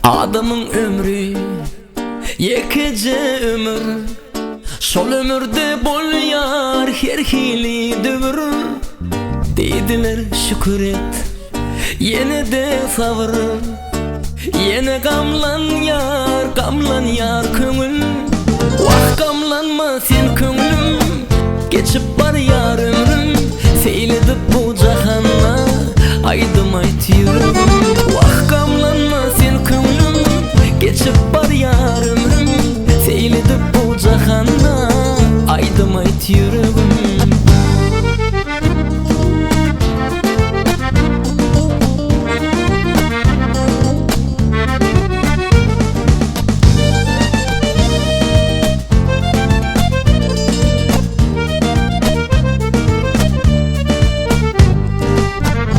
Adamın ömrü yekece ömür, şol ömürde bolyar her hili dövür. Deydiler şükür et, yine de sabır, yine gamlan yar köngül. Vah gamlanma sen köngülüm, geçip bar yar ömrüm. Seyledip bu cahanna aydım aytıyorum. Vah gamlanma sen köngülüm, geçip bar yar ömrüm. Seyledip bu cahanna aydım aytıyorum.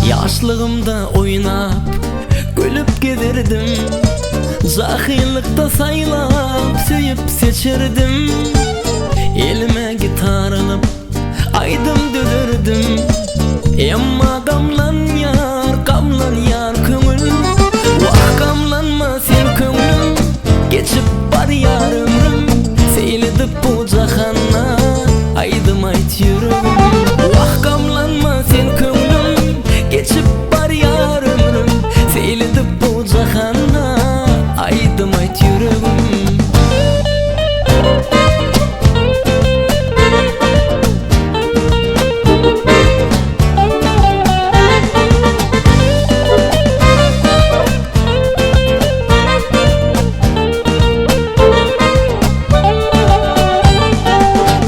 Yaşlığımda oynap, gülüp giderdim. Cahillikta saylap, söyüp seçerdim. Elime gitar alıp, aydım döderdim. Emma gamlan yar köngül. Vah gamlanma sen köngülüm, geçip bar yar ömrüm. Seyledip bu cahanna aydım aytıyorum. Vah gamlanma sen köngülüm, geçip bar yar ömrüm. Seyledip bu cahanna aydım aytıyorum.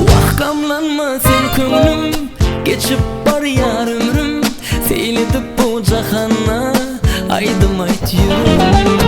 Vah gamlanma sen köngülüm, geçip bar yar ömrüm. Seyledip bu cahanna aydım aytıyorum.